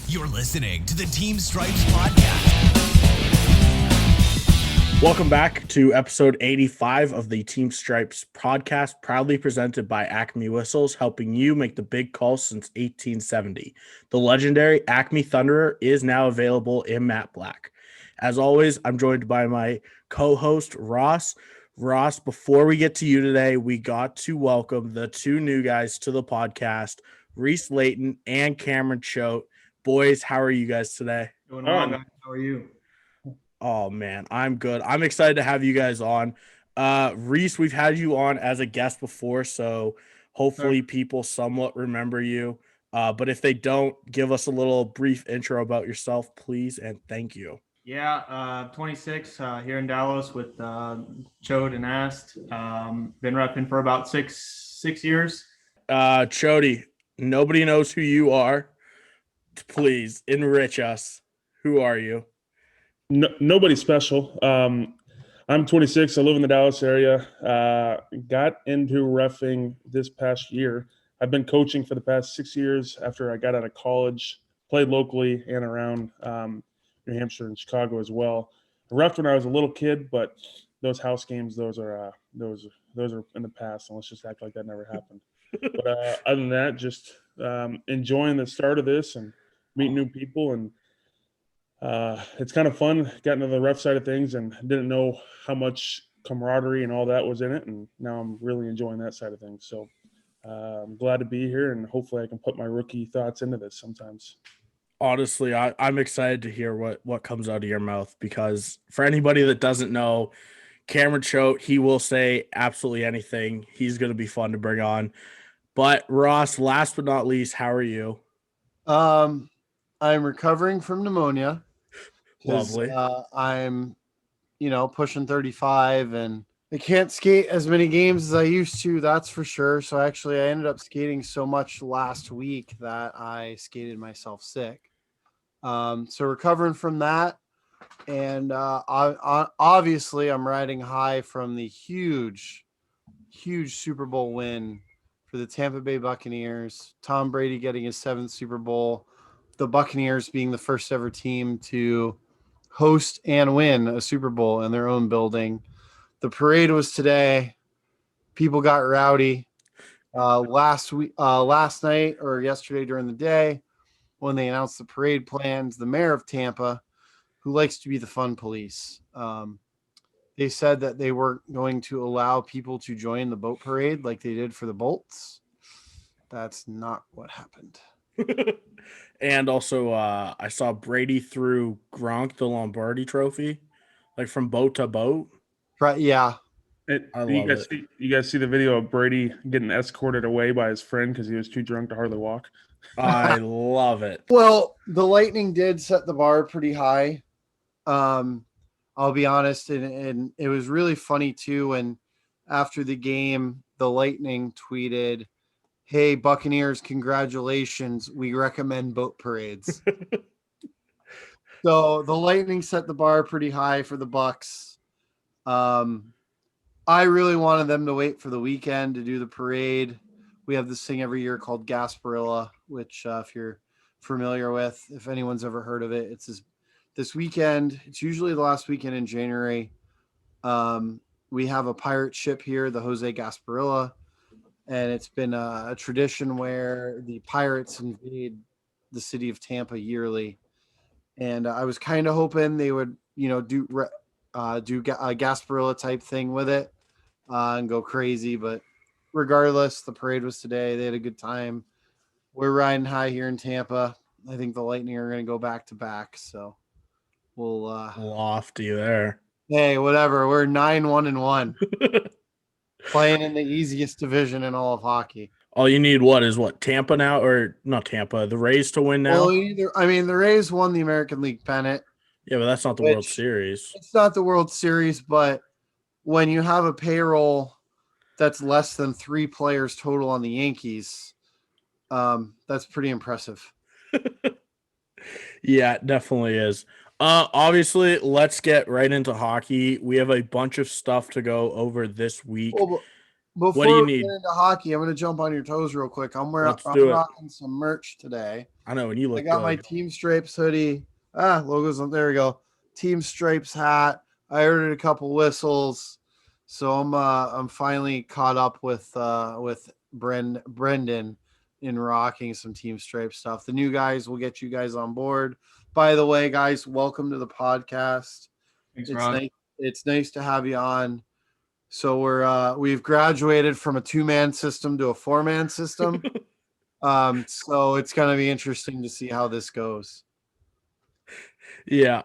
You're listening to the Team Stripes podcast. Welcome back to episode 85 of the Team Stripes podcast, proudly presented by Acme Whistles, helping you make the big call since 1870. The legendary Acme Thunderer is now available in matte black. As always, I'm joined by my co-host, Ross. Ross, before we get to you today, we got to welcome the two new guys to the podcast, Reese and Cameron Choate. Boys, how are you guys today? Doing well, guys. How are you? Oh, man, I'm good. I'm excited to have you guys on. Reese, we've had you on as a guest before, so hopefully people somewhat remember you. But if they don't, give us a little brief intro about yourself, please, and thank you. Yeah, 26 here in Dallas with Chode and Ast. Been repping for about six years. Chody, nobody knows who you are. Please enrich us. Who are you? No, nobody special. I'm 26. I live in the Dallas area. Got into reffing this past year. I've been coaching for the past 6 years after I got out of college. Played locally and around New Hampshire and Chicago as well. I reffed when I was a little kid, but those house games, those are in the past. And let's just act like that never happened. But other than that, just enjoying the start of this and meeting new people, and it's kind of fun getting to the ref side of things, and didn't know how much camaraderie and all that was in it, and now I'm really enjoying that side of things. So I'm glad to be here, and hopefully I can put my rookie thoughts into this sometimes. Honestly, I'm excited to hear what comes out of your mouth, because for anybody that doesn't know, Cameron Choate, he will say absolutely anything. He's going to be fun to bring on. But Ross, last but not least, how are you? I'm recovering from pneumonia. Lovely. I'm, pushing 35, and I can't skate as many games as I used to. That's for sure. So actually, I ended up skating so much last week that I skated myself sick. So recovering from that, and obviously, I'm riding high from the huge Super Bowl win for the Tampa Bay Buccaneers. Tom Brady getting his 7th Super Bowl. The Buccaneers being the first ever team to host and win a Super Bowl in their own building. The parade was today. People got rowdy last night or yesterday during the day when they announced the parade plans. The mayor of Tampa, who likes to be the fun police, they said that they weren't going to allow people to join the boat parade like they did for the Bolts. That's not what happened. And also, I saw Brady threw Gronk the Lombardi trophy, like from boat to boat. Right? Yeah. You guys see the video of Brady getting escorted away by his friend because he was too drunk to hardly walk? I love it. Well, the Lightning did set the bar pretty high. I'll be honest, and it was really funny too. And after the game, the Lightning tweeted, "Hey, Buccaneers, congratulations. We recommend boat parades." So the Lightning set the bar pretty high for the Bucks. I really wanted them to wait for the weekend to do the parade. We have this thing every year called Gasparilla, which if you're familiar with, if anyone's ever heard of it, it's this weekend. It's usually the last weekend in January. We have a pirate ship here, the Jose Gasparilla. And it's been a tradition where the pirates invade the city of Tampa yearly. And I was kind of hoping they would, do a Gasparilla type thing with it and go crazy. But regardless, the parade was today. They had a good time. We're riding high here in Tampa. I think the Lightning are going to go back to back. So we'll lofty there. Hey, whatever. We're 9-1-1. Playing in the easiest division in all of hockey. All you need is Tampa now, or not Tampa, the Rays to win now? Well, the Rays won the American League pennant. Yeah, but that's not the World Series. It's not the World Series, but when you have a payroll that's less than 3 players total on the Yankees, that's pretty impressive. Yeah, it definitely is. Obviously, let's get right into hockey. We have a bunch of stuff to go over this week. Well, before what do you we need? get into hockey, I'm going to jump on your toes real quick. I'm rocking some merch today. I know, and you I look got my good. Team Stripes hoodie. Logos on. There we go. Team Stripes hat. I ordered a couple whistles, so I'm finally caught up with Brenden in rocking some Team Stripes stuff. The new guys will get you guys on board. By the way, guys, welcome to the podcast. Thanks, It's Rod. nice. It's nice to have you on. So we've graduated from a 2-man system to a 4-man system. So it's gonna be interesting to see how this goes. Yeah.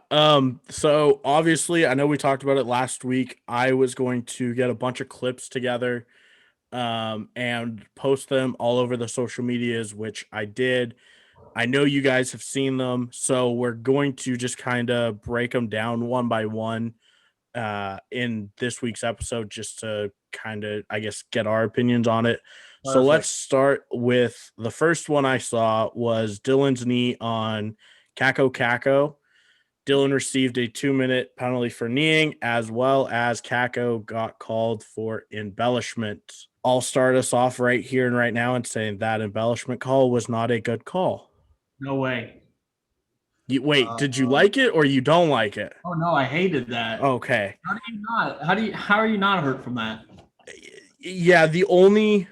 So obviously, I know we talked about it last week. I was going to get a bunch of clips together, and post them all over the social medias, which I did. I know you guys have seen them, so we're going to just kind of break them down one by one, in this week's episode, just to kind of, I guess, get our opinions on it. So let's Perfect. start with the first one I saw was Dylan's knee on Kako. Dylan received a 2-minute penalty for kneeing, as well as Kako got called for embellishment. I'll start us off right here and right now and saying that embellishment call was not a good call. No way. Wait, did you like it or you don't like it? Oh no, I hated that. Okay. How do you not? How are you not hurt from that? Yeah, the only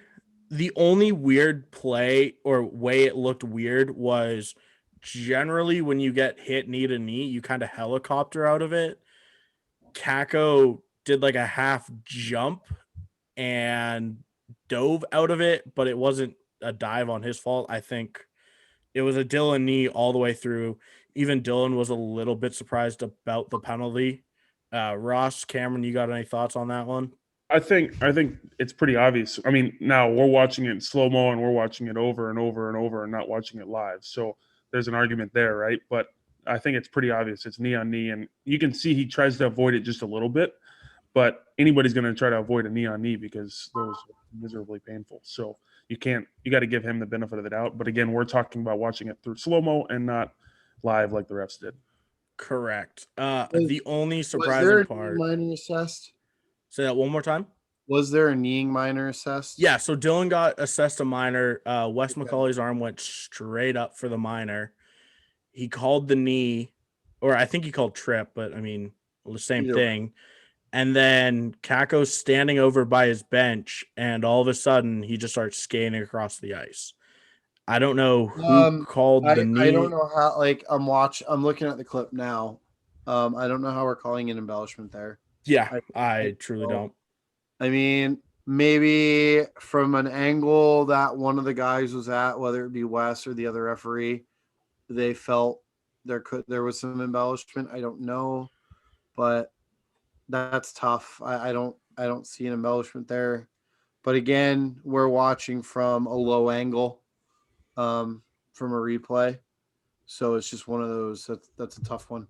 weird play or way it looked weird was generally when you get hit knee to knee, you kind of helicopter out of it. Kako did like a half jump and dove out of it, but it wasn't a dive on his fault. I think it was a Dylan knee all the way through. Even Dylan was a little bit surprised about the penalty. Ross, Cameron, you got any thoughts on that one? I think it's pretty obvious. I mean, now we're watching it in slow mo and we're watching it over and over and over and not watching it live. So there's an argument there, right? But I think it's pretty obvious. It's knee on knee, and you can see he tries to avoid it just a little bit. But anybody's going to try to avoid a knee on knee because those are miserably painful. So you got to give him the benefit of the doubt. But again, we're talking about watching it through slow mo and not live like the refs did. Correct. The only Was there surprising a kneeing part. minor assessed? Say that one more time. Was there a kneeing minor assessed? Yeah, so Dylan got assessed a minor. Wes Okay. McCauley's arm went straight up for the minor. He called the knee, or I think he called trip, but I mean, the same Either thing. And then Kako's standing over by his bench, and all of a sudden he just starts skating across the ice. I don't know who called the knee. I don't know how. Like I'm looking at the clip now. I don't know how we're calling an embellishment there. Yeah, I truly don't. I mean, maybe from an angle that one of the guys was at, whether it be Wes or the other referee, they felt there was some embellishment. I don't know, but that's tough. I don't see an embellishment there. But again, we're watching from a low angle, from a replay, so it's just one of those. That's a tough one.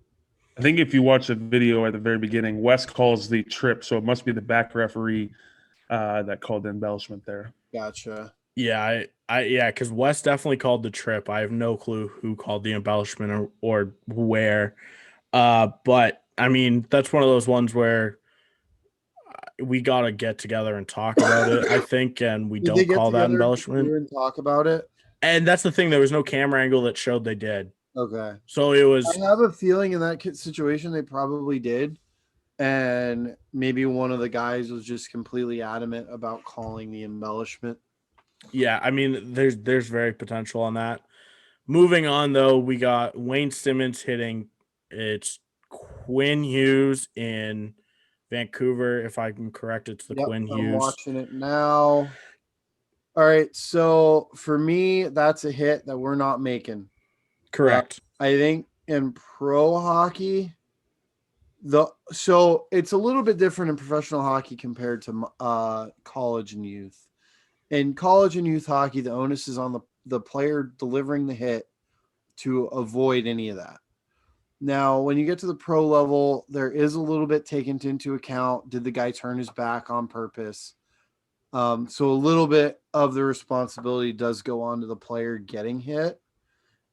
I think if you watch the video at the very beginning, Wes calls the trip, so it must be the back referee that called the embellishment there. Gotcha. Yeah, because Wes definitely called the trip. I have no clue who called the embellishment or where. But I mean, that's one of those ones where we got to get together and talk about it, I think, and we don't call that embellishment. And talk about it. And that's the thing. There was no camera angle that showed they did. Okay. So it was. I have a feeling in that situation they probably did, and maybe one of the guys was just completely adamant about calling the embellishment. Yeah, I mean, there's very potential on that. Moving on, though, we got Wayne Simmons hitting. It's Quinn Hughes in Vancouver, if I'm correct. It's the Quinn Hughes. I'm watching it now. All right, so for me, that's a hit that we're not making. Correct. I think in pro hockey, so it's a little bit different in professional hockey compared to college and youth. In college and youth hockey, the onus is on the player delivering the hit to avoid any of that. Now, when you get to the pro level, there is a little bit taken into account. Did the guy turn his back on purpose? So a little bit of the responsibility does go on to the player getting hit.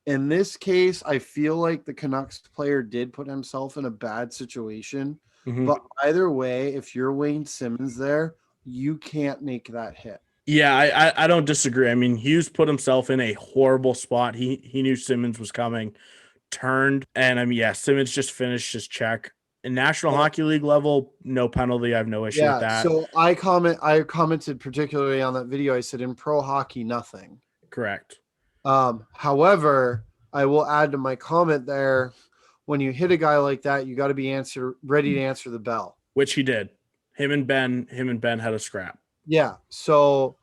In this case, I feel like the Canucks player did put himself in a bad situation. Mhm. But either way, if you're Wayne Simmons there, you can't make that hit. Yeah, I don't disagree. I mean, Hughes put himself in a horrible spot. He knew Simmons was coming, turned, and I mean, yeah, Simmons just finished his check. In National Well, Hockey League level, no penalty. I have no issue with yeah. that. So I commented particularly on that video. I said in pro hockey, nothing. Correct. However, I will add to my comment there. When you hit a guy like that, you got to be ready to answer the bell. Which he did. Him and Ben had a scrap. Yeah. So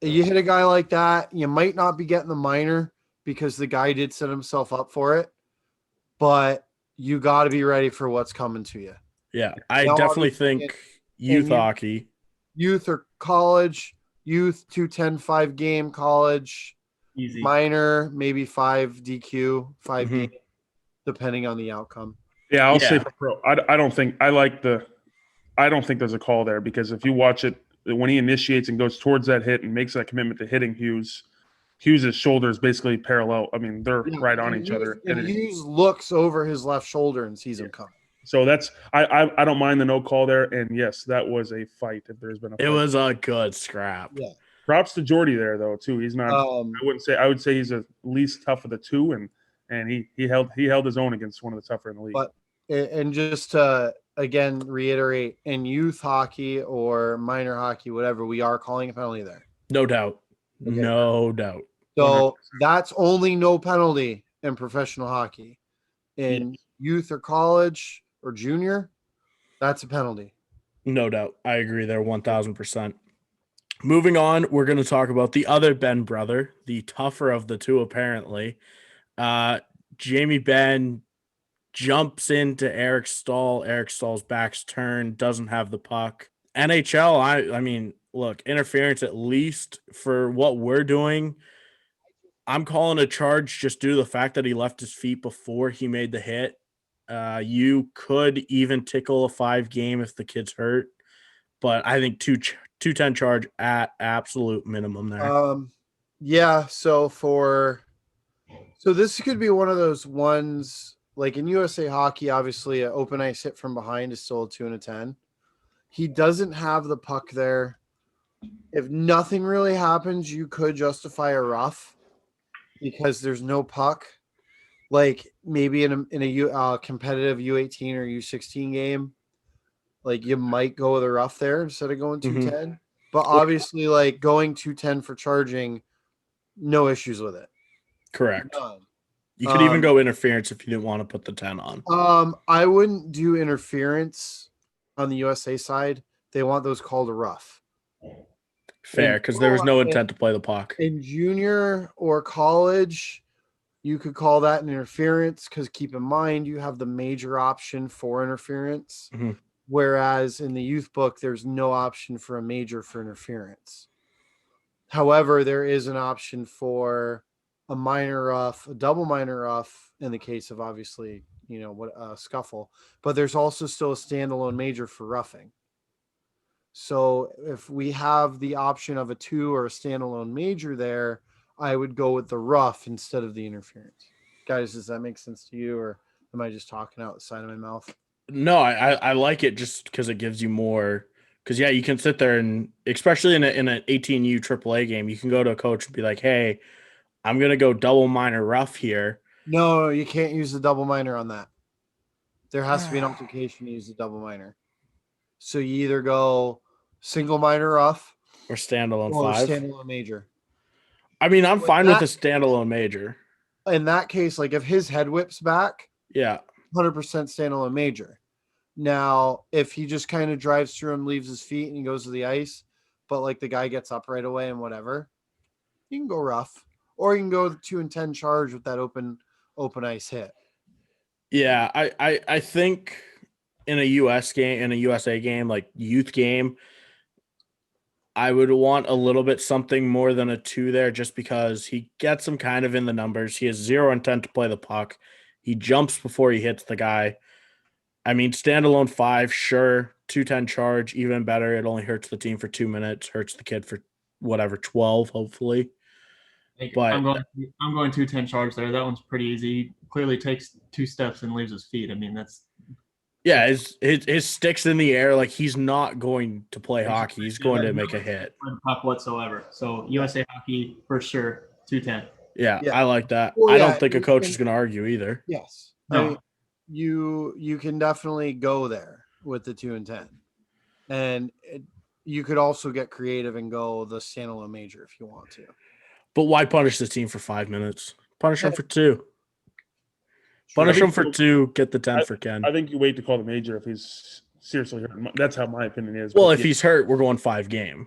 you hit a guy like that, you might not be getting the minor because the guy did set himself up for it, but you got to be ready for what's coming to you. Yeah, I Now, definitely obviously, think youth hockey. Youth or college, youth 210 5 game, college, Easy. minor, maybe 5 DQ, 5 Mhm. game, depending on the outcome. Yeah, I'll Yeah. say for pro. I don't think I don't think there's a call there because if you watch it when he initiates and goes towards that hit and makes that commitment to hitting Hughes' shoulder is basically parallel. I mean, they're right on each other. And Hughes looks over his left shoulder and sees him coming. So that's I don't mind the no call there. And yes, that was a fight. If there's been a fight. It was a good scrap. Yeah. Props to Jordy there though too. He's not. I would say he's the least tough of the two, and he held his own against one of the tougher in the league. But and just to again reiterate, in youth hockey or minor hockey, whatever, we are calling a penalty there. No doubt. Okay. No doubt. So that's only no penalty in professional hockey. In youth or college or junior, that's a penalty. No doubt. I agree there 1000%. Moving on, we're going to talk about the other Ben brother, the tougher of the two, apparently. Jamie Benn jumps into Eric Stahl. Eric Stahl's back's turned, doesn't have the puck. NHL, I mean, look, interference at least for what we're doing. I'm calling a charge just due to the fact that he left his feet before he made the hit. You could even tickle a 5 game if the kid's hurt, but I think 210 charge at absolute minimum there. Yeah. So this could be one of those ones like in USA hockey. Obviously, an open ice hit from behind is still a 2 and a 10. He doesn't have the puck there. If nothing really happens, you could justify a rough because there's no puck. Like maybe in a competitive U18 or U16 game, like you might go with a rough there instead of going 210. But obviously, like going 210 for charging, no issues with it. Correct. None. You could even go interference if you didn't want to put the 10 on. I wouldn't do interference on the USA side. They want those called a rough. Fair, because there was no intent to play the puck. In junior or college, you could call that an interference because keep in mind you have the major option for interference. Mhm. Whereas in the youth book, there's no option for a major for interference. However, there is an option for a minor rough, a double minor rough in the case of obviously, a scuffle, but there's also still a standalone major for roughing. So if we have the option of a 2 or a standalone major there, I would go with the rough instead of the interference. Guys, does that make sense to you, or am I just talking out the side of my mouth? No, I like it just because it gives you more. Because yeah, you can sit there and especially in an 18U AAA game, you can go to a coach and be like, "Hey, I'm gonna go double minor rough here." No, you can't use the double minor on that. There has to be an altercation to use the double minor. So you either go single minor rough Or standalone or 5. standalone major. I mean, I'm fine with a standalone major. In that case, like if his head whips back, Yeah. 100% standalone major. Now, if he just kind of drives through and leaves his feet and he goes to the ice, but like the guy gets up right away and whatever, you can go rough, or you can go 2 and 10 charge with that open ice hit. Yeah, I think in a USA game, like youth game, I would want a little bit something more than a 2 there just because he gets him kind of in the numbers. He has 0 intent to play the puck. He jumps before he hits the guy. I mean, standalone 5, sure. 210 charge, even better. It only hurts the team for 2 minutes, hurts the kid for 12, hopefully. But I'm going 210 charge there. That one's pretty easy. Clearly takes 2 steps and leaves his feet. I mean, that's Yeah, his stick's in the air. Like, he's not going to play hockey. He's going to make a hit. Puck whatsoever. So USA Hockey for sure, 210. Yeah, Yeah. I like that. Well, I yeah, don't think a coach is going to argue either. Yes. No. I mean, you can definitely go there with the 2 and 10. And you could also get creative and go the standalone major if you want to. But why punish the team for 5 minutes? Punish them for 2. I Punish think them for you- 2. Get the 10 for Ken. I think you wait to call the major if he's seriously hurt. That's how my opinion is. Well, But if yeah, he's hurt, we're going 5 game.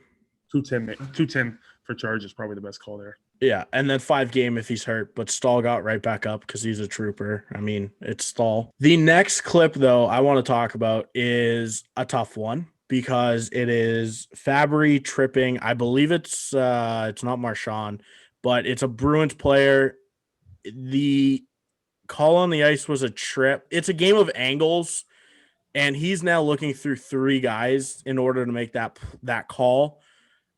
210 for charge is probably the best call there. Yeah, and then 5 game if he's hurt. But Stahl got right back up because he's a trooper. I mean, it's Stahl. The next clip, though, I want to talk about is a tough one because it is Fabry tripping. I believe it's not Marchand, but it's a Bruins player. The call on the ice was a trip. It's a game of angles, and he's now looking through 3 guys in order to make that call.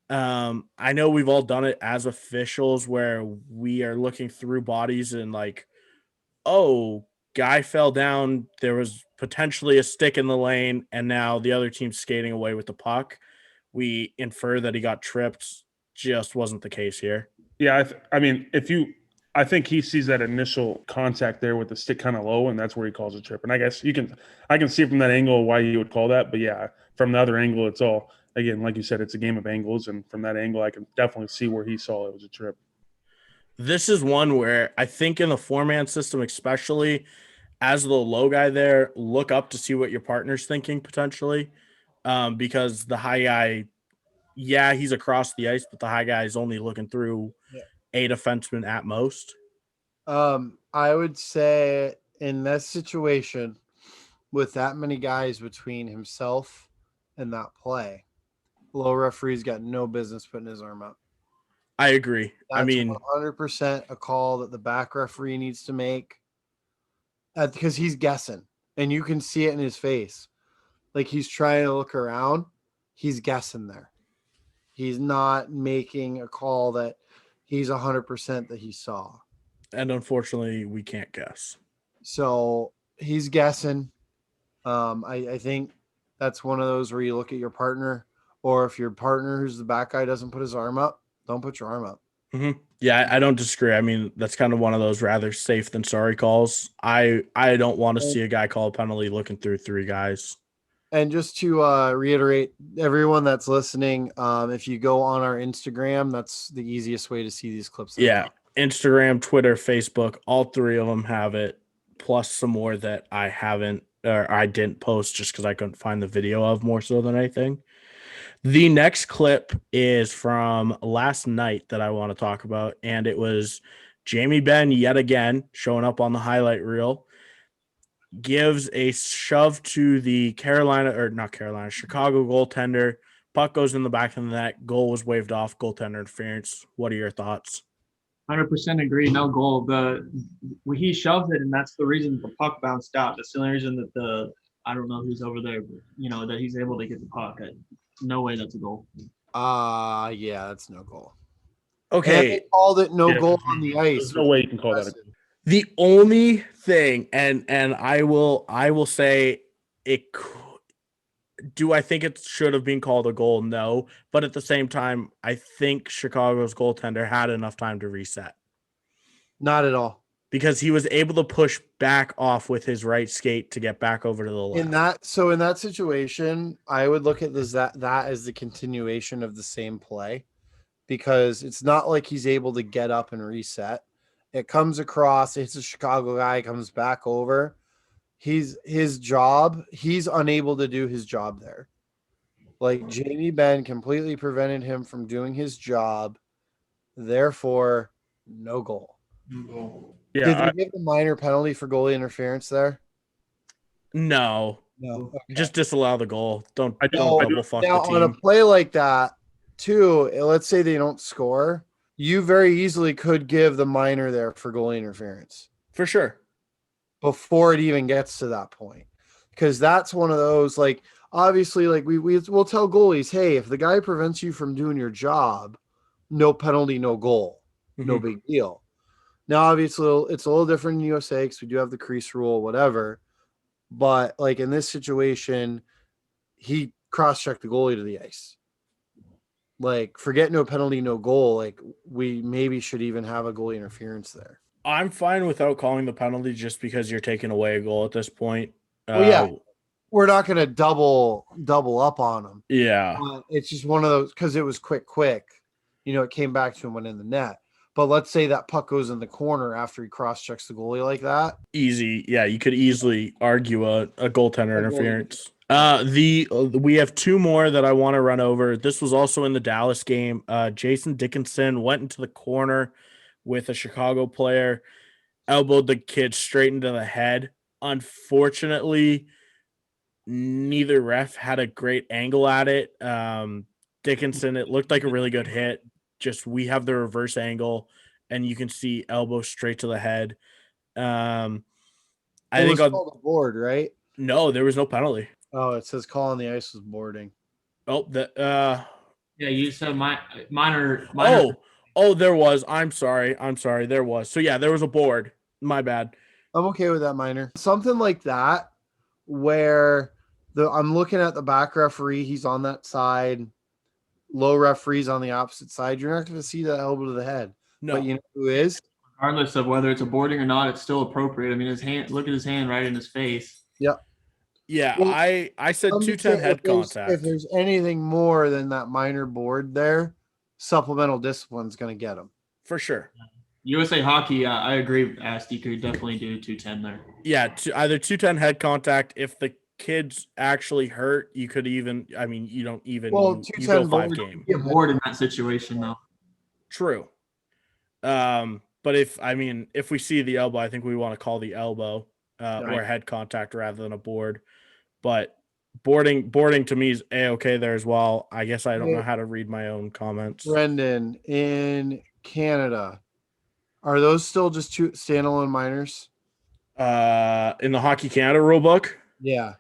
I know we've all done it as officials where we are looking through bodies and like, oh, guy fell down. There was potentially a stick in the lane, and now the other team's skating away with the puck. We infer that he got tripped. Just wasn't the case here. Yeah, I mean, I think he sees that initial contact there with the stick kind of low, and that's where he calls a trip. And I guess I can see from that angle why you would call that, but yeah, from the other angle, it's all, again, like you said, it's a game of angles, and from that angle, I can definitely see where he saw it was a trip. This is one where I think in the 4-man system, especially as the low guy there, look up to see what your partner's thinking potentially, because the high guy, yeah, he's across the ice, but the high guy is only looking through a defenseman at most. I would say in this situation, with that many guys between himself and that play, low referee's got no business putting his arm up. I agree. That's I mean, 100% a call that the back referee needs to make because he's guessing, and you can see it in his face. Like he's trying to look around. He's guessing there. He's not making a call that he's 100% that he saw. and unfortunately, we can't guess. So he's guessing. I think that's one of those where you look at your partner, or if your partner who's the back guy doesn't put his arm up, don't put your arm up. Mm-hmm. Yeah, I don't disagree. I mean, that's kind of one of those rather safe than sorry calls. I don't want to see a guy call a penalty looking through 3 guys. And just to reiterate, everyone that's listening, if you go on our Instagram, that's the easiest way to see these clips. Yeah, Instagram, Twitter, Facebook, all 3 of them have it, plus some more that I haven't or I didn't post just because I couldn't find the video of more so than anything. The next clip is from last night that I want to talk about, and it was Jamie Benn yet again showing up on the highlight reel. Gives a shove to the Chicago goaltender. Puck goes in the back of the net. Goal was waved off. Goaltender interference. What are your thoughts? 100% agree. No goal. He shoved it, and that's the reason the puck bounced out. That's the only reason that I don't know who's over there, but, that he's able to get the puck. No way that's a goal. Yeah, that's no goal. Okay. And they called it no Yeah, goal on the ice. There's no way you can call that a goal. The only thing, and I will say it. Do I think it should have been called a goal? No, but at the same time, I think Chicago's goaltender had enough time to reset Not at all. because he was able to push back off with his right skate to get back over to the left. In that situation, I would look at this that as the continuation of the same play, because it's not like he's able to get up and reset. It comes across, it's a Chicago guy, comes back over. He's unable to do his job there. Like Jamie Benn completely prevented him from doing his job. Therefore, no goal. Yeah, Did they give the minor penalty for goalie interference there? No, No. Okay. just disallow the goal. Don't I do- double fuck Now, the on a team. play like that, too, let's say they don't score, you very easily could give the minor there for goalie interference For sure. before it even gets to that point. Because that's one of those, like, obviously, like, we'll tell goalies, hey, if the guy prevents you from doing your job, no penalty, no goal. No Mhm. big deal. Now, obviously, it's a little different in USA because we do have the crease rule, whatever. But like in this situation, he cross-checked the goalie to the ice. Like, forget no penalty, no goal. Like, we maybe should even have a goalie interference there. I'm fine without calling the penalty just because you're taking away a goal at this point. Well, yeah, we're not going to double up on him. Yeah. It's just one of those, because it was quick. You know, it came back to him when in the net. But let's say that puck goes in the corner after he cross-checks the goalie like that. Easy. Yeah, you could easily argue a goaltender interference. We have two more that I want to run over. This was also in the Dallas game. Jason Dickinson went into the corner with a Chicago player, elbowed the kid straight into the head. Unfortunately, neither ref had a great angle at it. Dickinson, it looked like a really good hit. Just we have the reverse angle, and you can see elbow straight to the head. I think called a board, right? No, there was no penalty. Oh, it says call on the ice was boarding. Oh, yeah, you said minor. Oh, there was. I'm sorry. There was. So yeah, there was a board. My bad. I'm okay with that minor. Something like that, where I'm looking at the back referee. He's on that side. Low referee's on the opposite side. You're not going to see that elbow to the head. No. But you know who is? Regardless of whether it's a boarding or not, it's still appropriate. I mean, his hand. Look at his hand right in his face. Yep. Yeah, well, I said 210 head contact. If there's anything more than that minor board there, supplemental discipline's going to get him. For sure. USA Hockey, I agree. Asti could definitely do 210 there. Yeah, either 210 head contact. If the kid's actually hurt, you could even. I mean, you don't even. Well, you go 5 game. Get bored in that situation though. True. But if we see the elbow, I think we want to call the elbow or head contact rather than a board. But boarding to me is A-okay there as well. I guess I don't know how to read my own comments. Brenden, in Canada, are those still just two standalone minors? In the Hockey Canada rulebook? Yeah.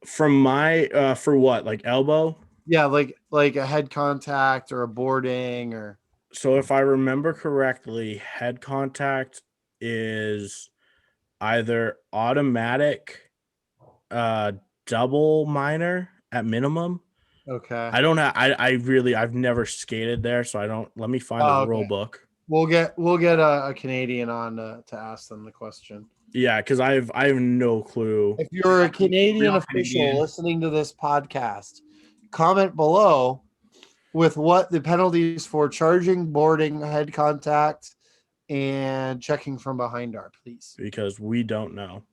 From my for what? Like elbow? Yeah, like a head contact or a boarding or. So if I remember correctly, head contact is either automatic double minor at minimum. Okay. I don't have I've never skated there, so I don't. Let me find the rule book. We'll get a Canadian on to ask them the question. Yeah, because I have no clue. If you're a Canadian official listening to this podcast, comment below with what the penalties for charging, boarding, head contact, and checking from behind are, please. Because we don't know.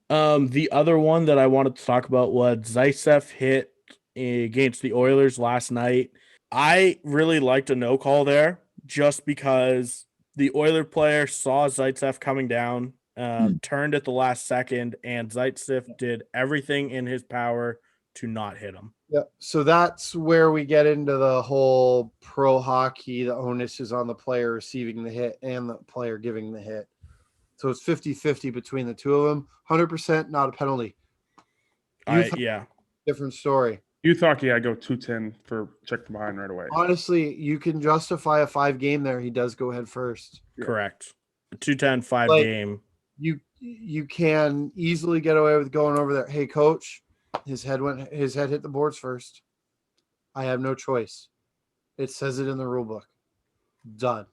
The other one that I wanted to talk about was Zaitsev hit against the Oilers last night. I really liked a no call there just because the Oiler player saw Zaitsev coming down, turned at the last second, and Zaitsev did everything in his power to not hit him. Yeah. So that's where we get into the whole pro hockey. The onus is on the player receiving the hit and the player giving the hit. So it's 50-50 between the two of them. 100% not a penalty. Different story. Youth hockey, I go 210 for check from behind right away. Honestly, you can justify a 5 game there. He does go head first. Correct. 210 5 game. You can easily get away with going over there. Hey, coach, his head hit the boards first. I have no choice. It says it in the rule book. Done.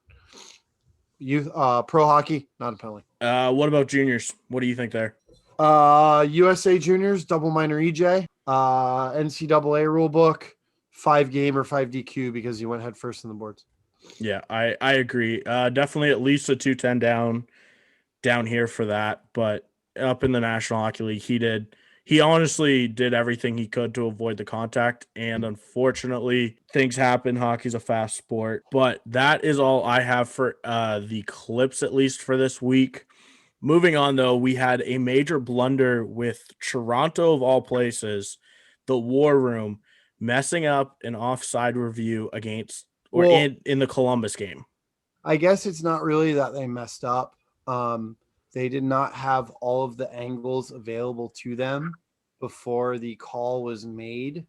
Youth pro hockey, not a penalty. What about juniors? What do you think there? USA juniors, double minor EJ. NCAA rule book, 5 game or 5 DQ because you went head first in the boards. Yeah, I agree. Definitely at least a 210 down here for that. But up in the National Hockey League, he honestly did everything he could to avoid the contact. And unfortunately, things happen. Hockey's a fast sport. But that is all I have for the clips, at least for this week. Moving on, though, we had a major blunder with Toronto, of all places, the War Room, messing up an offside review in the Columbus game. I guess it's not really that they messed up. They did not have all of the angles available to them before the call was made.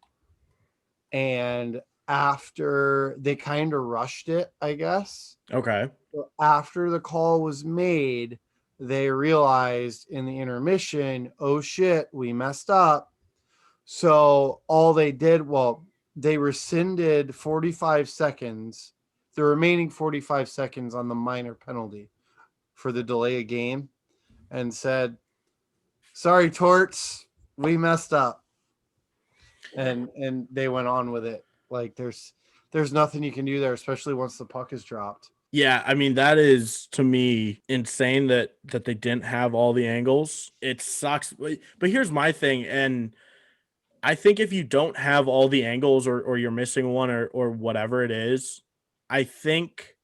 And after they kind of rushed it, I guess. Okay. After the call was made, they realized in the intermission, oh shit, we messed up. So all they did, they rescinded 45 seconds, the remaining 45 seconds on the minor penalty for the delay of game, and said, sorry, Torts, we messed up. And they went on with it. Like there's nothing you can do there, especially once the puck is dropped. Yeah, I mean, that is to me insane that they didn't have all the angles. It sucks. But here's my thing, and I think if you don't have all the angles or you're missing one or whatever it is, I think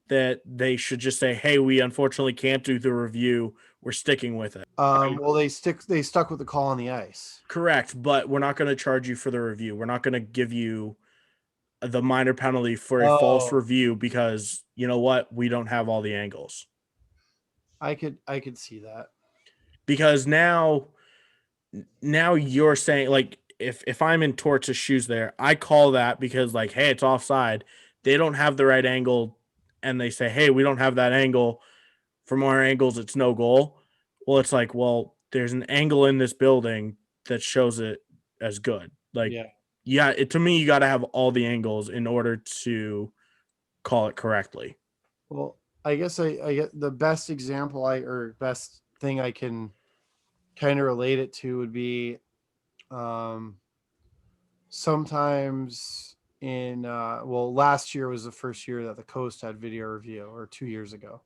that they should just say, hey, we unfortunately can't do the review. We're sticking with it. Well, they stuck with the call on the ice. Correct, but we're not going to charge you for the review. We're not going to give you the minor penalty for a false review because you know what? We don't have all the angles. I could see that. Because now you're saying, like, if I'm in Torts' shoes there, I call that because, like, hey, it's offside. They don't have the right angle, and they say, hey, we don't have that angle. For more angles, it's no goal. Well, it's like, well, there's an angle in this building that shows it as good. Like, yeah, to me, you got to have all the angles in order to call it correctly. Well, I guess I get the best example or best thing I can kind of relate it to would be sometimes in last year was the first year that the Coast had video review, or 2 years ago.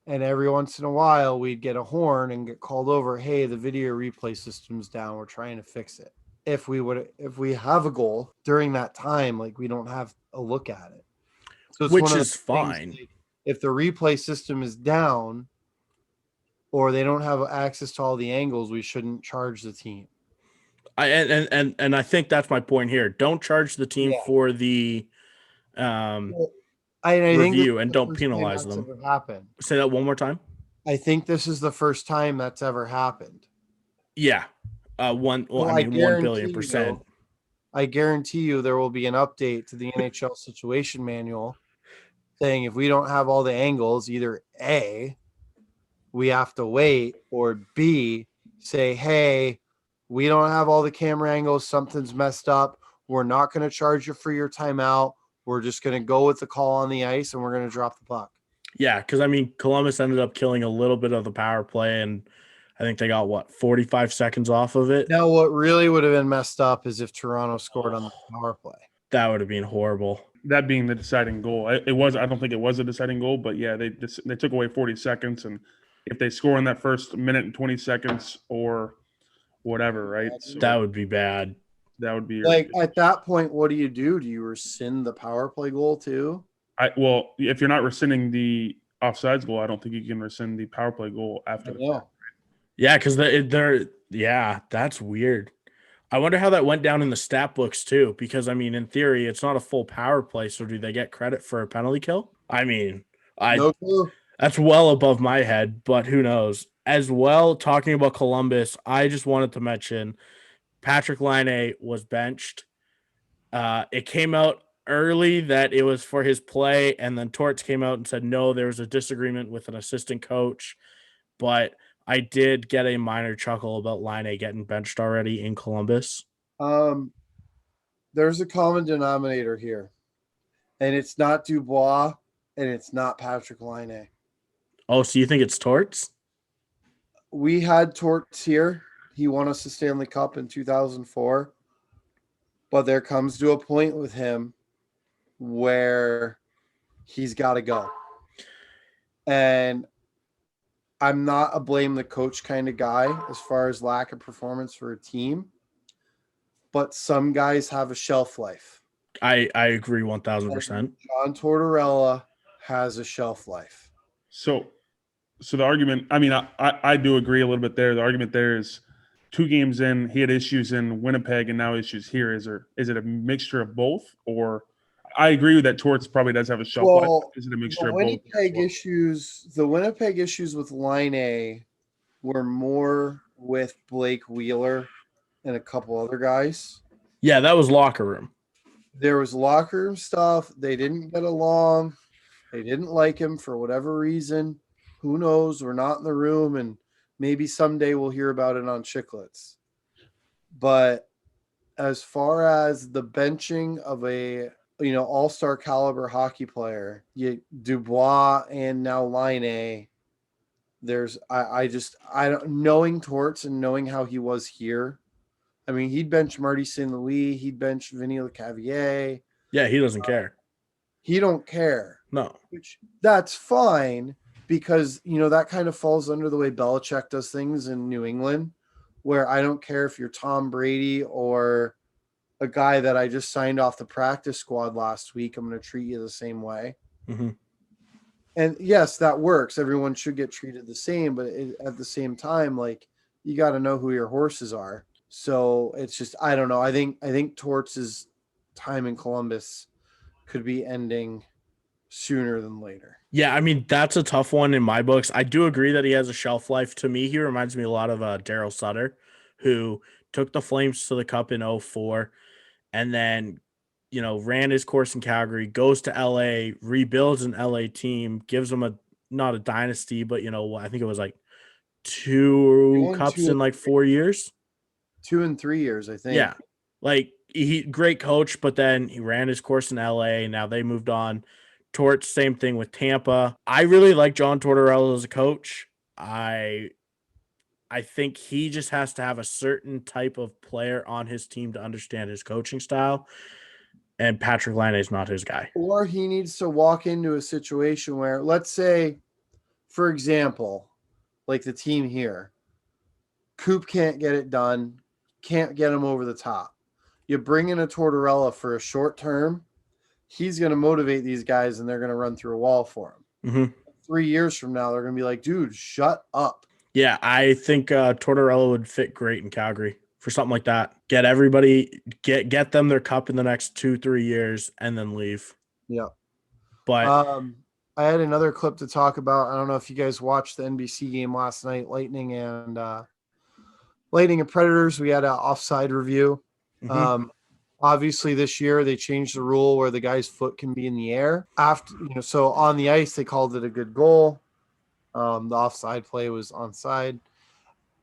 And every once in a while we'd get a horn and get called over, hey, the video replay system's down, we're trying to fix it. If we have a goal during that time, like, we don't have a look at it. So it's which is fine. Things, like, if the replay system is down or they don't have access to all the angles, we shouldn't charge the team. And I think that's my point here. Don't charge the team for the review, and don't penalize them. Say that one more time. I think this is the first time that's ever happened. Yeah. 1 billion%. I guarantee you there will be an update to the NHL situation manual saying if we don't have all the angles, either A, we have to wait, or B, say, hey, we don't have all the camera angles, something's messed up, we're not going to charge you for your timeout, we're just going to go with the call on the ice and we're going to drop the puck. Yeah, because I mean, Columbus ended up killing a little bit of the power play, and I think they got 45 seconds off of it. Now, what really would have been messed up is if Toronto scored on the power play. That would have been horrible. That being the deciding goal. It was. I don't think it was a deciding goal, but yeah, they took away 40 seconds, and if they score in that first minute and 20 seconds or whatever, right? So that would be bad. That would be like at that point. What do? Do you rescind the power play goal too? If you're not rescinding the offsides goal, I don't think you can rescind the power play goal after the fact. Yeah, because that's weird. I wonder how that went down in the stat books too, because I mean, in theory, it's not a full power play, so do they get credit for a penalty kill? I mean, that's well above my head, but who knows? As well, talking about Columbus, I just wanted to mention Patrick Laine was benched. It came out early that it was for his play, and then Torts came out and said no, there was a disagreement with an assistant coach, but I did get a minor chuckle about Laine getting benched already in Columbus. There's a common denominator here, and it's not Dubois, and it's not Patrick Laine. Oh, so you think it's Torts? We had Torts here. He won us the Stanley Cup in 2004, but there comes to a point with him where he's got to go. And I'm not a blame the coach kind of guy as far as lack of performance for a team, but some guys have a shelf life. I agree 1,000%. John Tortorella has a shelf life. So the argument, I mean, I do agree a little bit there. The argument there is 2 games in, he had issues in Winnipeg and now issues here. Is it a mixture of both? Or I agree with that Torts probably does have a shelf life. Is it a mixture of both? The Winnipeg issues with Laine were more with Blake Wheeler and a couple other guys. Yeah, that was locker room. There was locker room stuff. They didn't get along. They didn't like him for whatever reason. Who knows? We're not in the room, and maybe someday we'll hear about it on Chicklets. But as far as the benching of a all-star caliber hockey player, Dubois and now Line, I don't, knowing Torts and knowing how he was here. I mean, he'd bench Marty St. Louis, he'd bench Vinny Lecavier. Yeah, he doesn't care. He don't care. No. Which that's fine because that kind of falls under the way Belichick does things in New England, where I don't care if you're Tom Brady or a guy that I just signed off the practice squad last week. I'm going to treat you the same way. Mm-hmm. And yes, that works. Everyone should get treated the same, but at the same time, like, you got to know who your horses are. So it's just, I don't know. I think Torts' time in Columbus could be ending sooner than later. Yeah, I mean, that's a tough one in my books. I do agree that he has a shelf life. To me, he reminds me a lot of Daryl Sutter, who took the Flames to the Cup in 04 and then, ran his course in Calgary, goes to LA, rebuilds an LA team, gives them not a dynasty, but, I think it was like 2 cups in like 4 years. 2 and 3 years, I think. Yeah. Like, he great coach, but then he ran his course in LA. Now they moved on. Torts, same thing with Tampa. I really like John Tortorella as a coach. I think he just has to have a certain type of player on his team to understand his coaching style. And Patrick Laine is not his guy. Or he needs to walk into a situation where, let's say, for example, like the team here, Coop can't get it done, can't get him over the top. You bring in a Tortorella for a short term, he's going to motivate these guys and they're going to run through a wall for him. Mm-hmm. 3 years from now, they're going to be like, dude, shut up. Yeah, I think Tortorella would fit great in Calgary for something like that. Get everybody, get them their cup in the next 2-3 years and then leave. Yeah. But I had another clip to talk about. I don't know if you guys watched the NBC game last night, Lightning and Predators. We had an offside review. mm-hmm. Obviously this year they changed the rule where the guy's foot can be in the air after, so on the ice, they called it a good goal. The offside play was onside,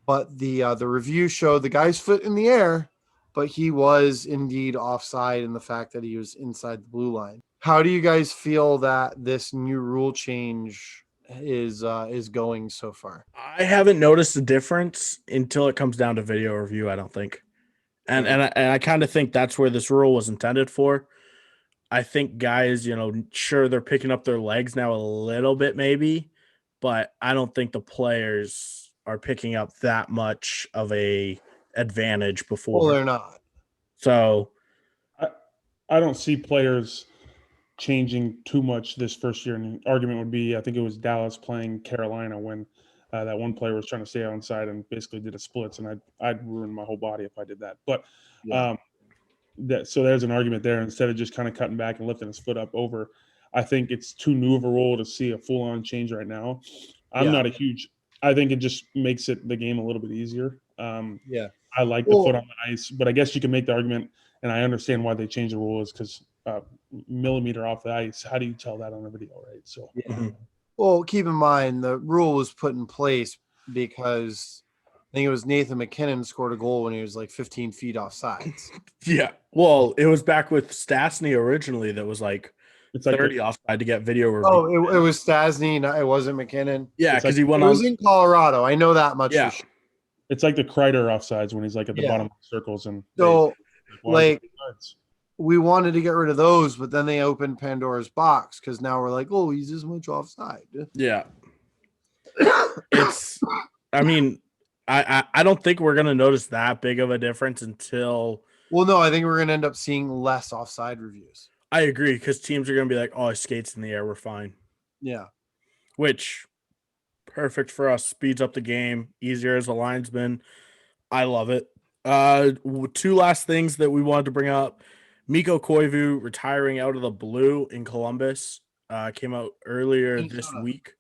but the review showed the guy's foot in the air, but he was indeed offside in the fact that he was inside the blue line. How do you guys feel that this new rule change is going so far? I haven't noticed a difference until it comes down to video review, I don't think. And I kind of think that's where this rule was intended for. I think guys, sure, they're picking up their legs now a little bit maybe, but I don't think the players are picking up that much of a advantage before. Well, they're not. So I don't see players changing too much this first year. And the argument would be, I think it was Dallas playing Carolina when that one player was trying to stay onside and basically did a splits, and I'd ruin my whole body if I did that. But so there's an argument there. Instead of just kind of cutting back and lifting his foot up over, I think it's too new of a rule to see a full-on change right now. I think it just makes the game a little bit easier. I like the foot on the ice, but I guess you can make the argument, and I understand why they changed the rule is because millimeter off the ice. How do you tell that on a video, right? So, Well, keep in mind the rule was put in place because I think it was Nathan McKinnon scored a goal when he was like 15 feet off sides. Yeah. Well, it was back with Stastny originally that was like it's like 30 offside to get video review. Oh, it was Stastny. It wasn't McKinnon. Yeah, because he went It on. was in Colorado. I know that much. Yeah. For sure. It's like the Kreider offsides when he's like at the bottom of the circles. And so, we wanted to get rid of those, but then they opened Pandora's box because now we're like, oh, he's this much offside. Yeah. I mean, I don't think we're going to notice that big of a difference until. Well, no, I think we're going to end up seeing less offside reviews. I agree because teams are going to be like, oh, his skates in the air, we're fine. Yeah. Which, perfect for us, speeds up the game, easier as a linesman. I love it. 2 last things that we wanted to bring up. Mikko Koivu retiring out of the blue in Columbus came out earlier this week.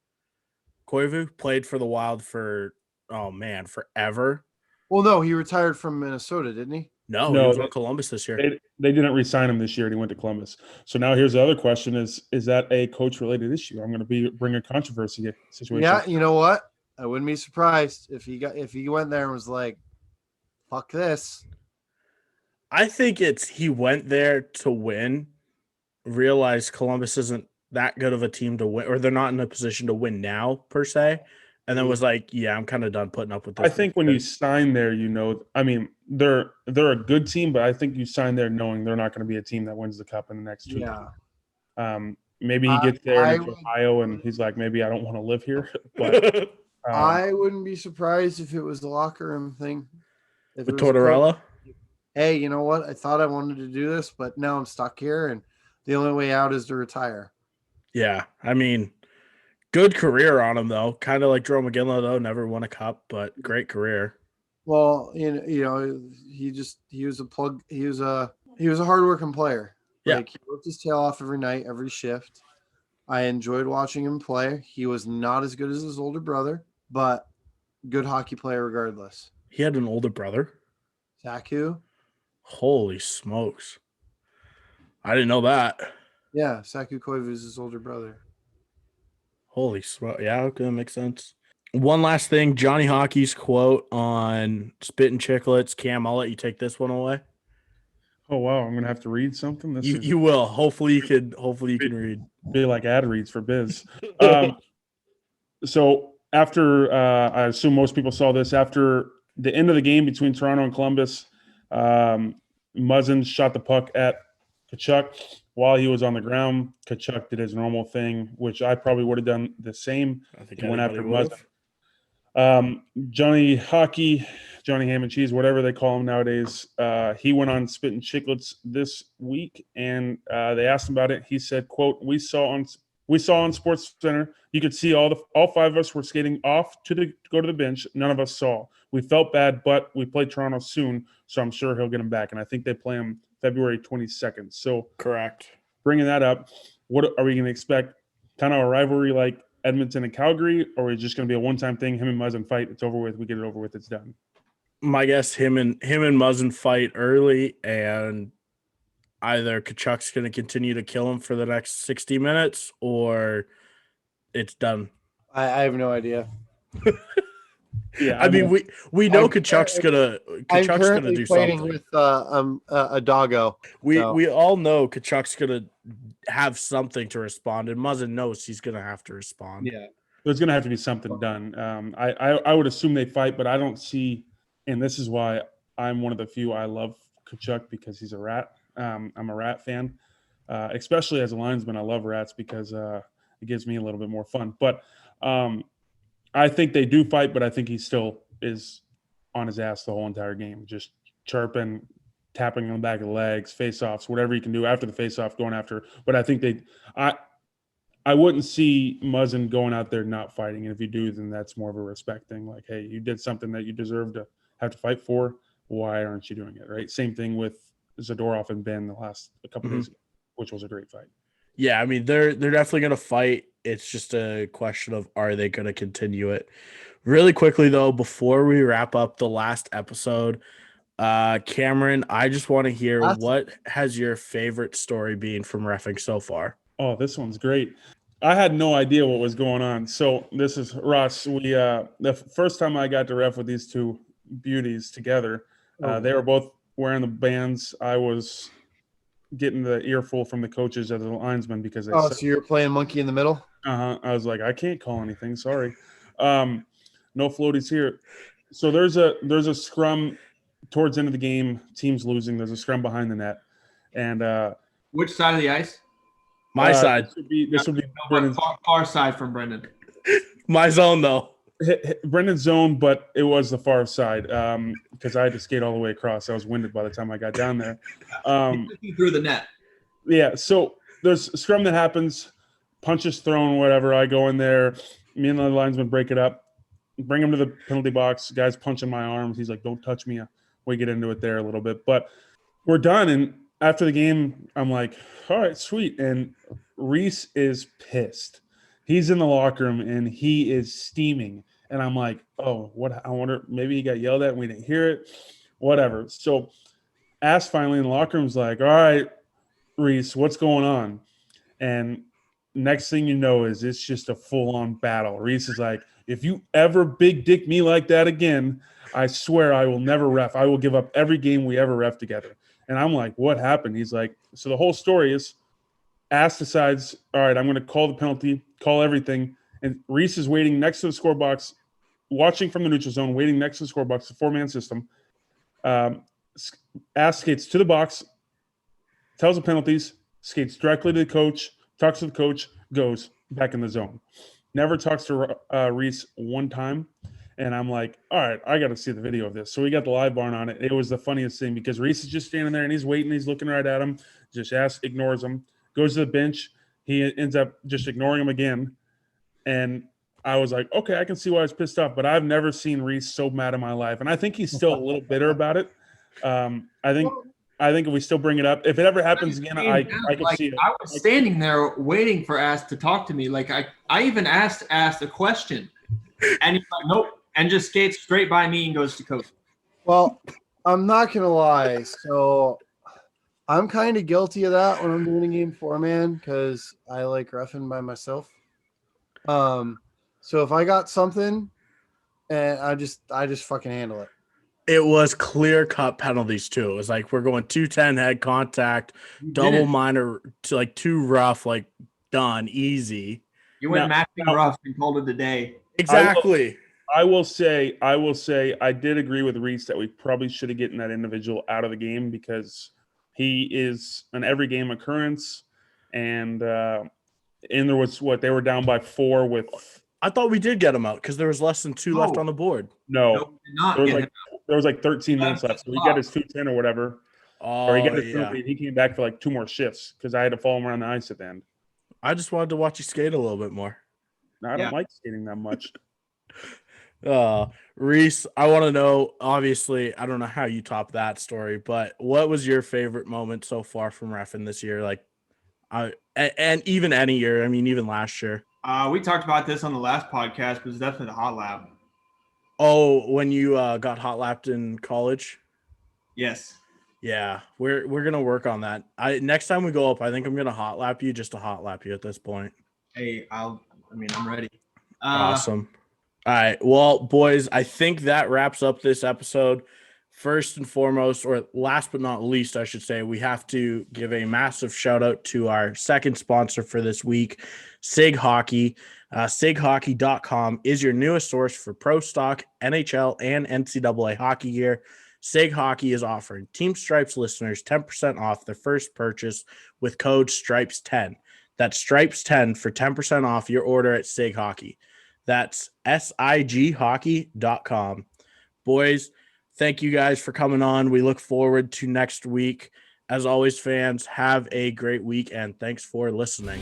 Koivu played for the Wild for, forever. Well, no, he retired from Minnesota, didn't he? No, he No, was on Columbus this year. they didn't re-sign him this year, and he went to Columbus. So now here's the other question: is that a coach-related issue? I'm going to bring a controversy situation. Yeah, you know what? I wouldn't be surprised if he went there and was like, "Fuck this." I think he went there to win, realized Columbus isn't that good of a team to win, or they're not in a position to win now per se, and then was like, yeah, I'm kind of done putting up with this. I think when you sign there, I mean, they're a good team, but I think you sign there knowing they're not going to be a team that wins the cup in the next 2 years. Maybe he gets there in Ohio and he's like, maybe I don't want to live here. But I wouldn't be surprised if it was the locker room thing. With Tortorella? Hey, you know what? I thought I wanted to do this, but now I'm stuck here, and the only way out is to retire. Yeah, I mean, good career on him though. Kind of like Joe McGinley though, never won a cup, but great career. Well, you know, he was a plug. He was a hardworking player. Yeah, like he worked his tail off every night, every shift. I enjoyed watching him play. He was not as good as his older brother, but good hockey player regardless. He had an older brother. Saku. Holy smokes! I didn't know that. Yeah, Saku Koivu is his older brother. Holy smokes! Yeah, okay, that makes sense. One last thing, Johnny Hockey's quote on Spittin' Chicklets. Cam, I'll let you take this one away. Oh wow, I'm gonna have to read something. You will. Hopefully you can read. Be like ad reads for Biz. So after I assume most people saw this, after the end of the game between Toronto and Columbus, Muzzin shot the puck at Tkachuk while he was on the ground. Tkachuk did his normal thing, which I probably would have done the same. I think he went after Muzzin. Johnny Hockey, Johnny Ham and Cheese, whatever they call him nowadays, he went on Spittin' Chicklets this week, and they asked him about it. He said, quote, we saw on Sports Center, you could see all five of us were skating off to go to the bench. None of us saw. We felt bad, but we play Toronto soon, so I'm sure he'll get him back. And I think they play him February 22nd. So correct. Bringing that up, what are we going to expect? Kind of a rivalry like Edmonton and Calgary, or is it just going to be a one-time thing? Him and Muzzin fight. It's over with. We get it over with. It's done. My guess, him and Muzzin fight early, and either Tkachuk's going to continue to kill him for the next 60 minutes, or it's done. I have no idea. Yeah, I mean, we know Tkachuk's gonna do something. With a doggo. We all know Tkachuk's gonna have something to respond, and Muzzin knows he's gonna have to respond. Yeah, there's gonna have to be something done. I would assume they fight, but I don't see, and this is why I'm one of the few I love Tkachuk, because he's a rat. I'm a rat fan, especially as a linesman. I love rats because it gives me a little bit more fun. But I think they do fight, but I think he still is on his ass the whole entire game, just chirping, tapping on the back of the legs, face-offs, whatever he can do after the face-off, going after. But I think I wouldn't see Muzzin going out there not fighting. And if you do, then that's more of a respect thing. Like, hey, you did something that you deserve to have to fight for. Why aren't you doing it, right? Same thing with Zadorov and Ben the last couple days ago, which was a great fight. Yeah, I mean, they're definitely going to fight. It's just a question of, are they going to continue it? Really quickly, though, before we wrap up the last episode, Cameron, I just want to hear what has your favorite story been from reffing so far? Oh, this one's great. I had no idea what was going on. So this is Ross. We the first time I got to ref with these two beauties together, they were both wearing the bands. I was getting the earful from the coaches as the linesman because they so you're playing monkey in the middle? I was like, I can't call anything. Sorry. No floaties here. So there's a scrum towards the end of the game. Team's losing. There's a scrum behind the net. And which side of the ice? My side. This would be far side from Brenden. My zone, though. Brendan's zone, but it was the far side because I had to skate all the way across. I was winded by the time I got down there. Through the net. Yeah, so there's a scrum that happens, punches thrown, whatever. I go in there. Me and the linesman break it up, bring him to the penalty box. Guy's punching my arms. He's like, don't touch me. We get into it there a little bit. But we're done, and after the game, I'm like, all right, sweet. And Reese is pissed. He's in the locker room, and he is steaming. And I'm like, oh, what? I wonder, maybe he got yelled at and we didn't hear it, whatever. So Ass finally in the locker room's like, all right, Reese, what's going on? And next thing you know is it's just a full-on battle. Reese is like, if you ever big dick me like that again, I swear I will never ref. I will give up every game we ever ref together. And I'm like, what happened? He's like, so the whole story is Ass decides, all right, I'm going to call the penalty, call everything. And Reese is waiting next to the score box, watching from the neutral zone, waiting next to the score box, the four-man system. Ass skates to the box, tells the penalties, skates directly to the coach, talks to the coach, goes back in the zone. Never talks to Reese one time. And I'm like, all right, I got to see the video of this. So we got the live barn on it. It was the funniest thing because Reese is just standing there and he's waiting. He's looking right at him. Just Ass ignores him, goes to the bench. He ends up just ignoring him again. And I was like, okay, I can see why he's pissed off. But I've never seen Reese so mad in my life. And I think he's still a little bitter about it. I think if we still bring it up, if it ever happens again, I can see it. I was standing there waiting for Ass to talk to me. Like I even asked Ass a question, and he's like, nope, and just skates straight by me and goes to coach. Well, I'm not gonna lie. So I'm kind of guilty of that when I'm doing a game 4-man because I like reffing by myself. So if I got something, and I just fucking handle it. It was clear-cut penalties, too. It was like we're going 210 head contact, double minor to like too rough, like done, easy. You went matching rough and called it a day. Exactly. I will say I did agree with Reese that we probably should have gotten that individual out of the game because he is an every game occurrence. And there was they were down by 4 with. I thought we did get him out because there was less than 2 left on the board. No, there was like 13 minutes left. So he got his 210 or whatever. Oh, or he got his penalty, and he came back for like 2 more shifts because I had to follow him around the ice at the end. I just wanted to watch you skate a little bit more. No, I don't like skating that much. Reese, I want to know, obviously, I don't know how you top that story, but what was your favorite moment so far from reffing this year? Like, and even any year, I mean, even last year. We talked about this on the last podcast, but it's definitely the hot lap. Oh, when you got hot lapped in college? Yes. Yeah, we're gonna work on that. Next time we go up, I think I'm gonna hot lap you just to hot lap you at this point. Hey, I'm ready. Awesome. All right. Well, boys, I think that wraps up this episode. First and foremost, or last but not least, I should say, we have to give a massive shout out to our second sponsor for this week, SIG Hockey. SIGHockey.com is your newest source for pro stock, NHL, and NCAA hockey gear. SIG Hockey is offering Team Stripes listeners 10% off their first purchase with code STRIPES10. That's STRIPES10 for 10% off your order at SIG Hockey. That's SIGHockey.com. Boys, thank you guys for coming on. We look forward to next week. As always, fans, have a great week, and thanks for listening.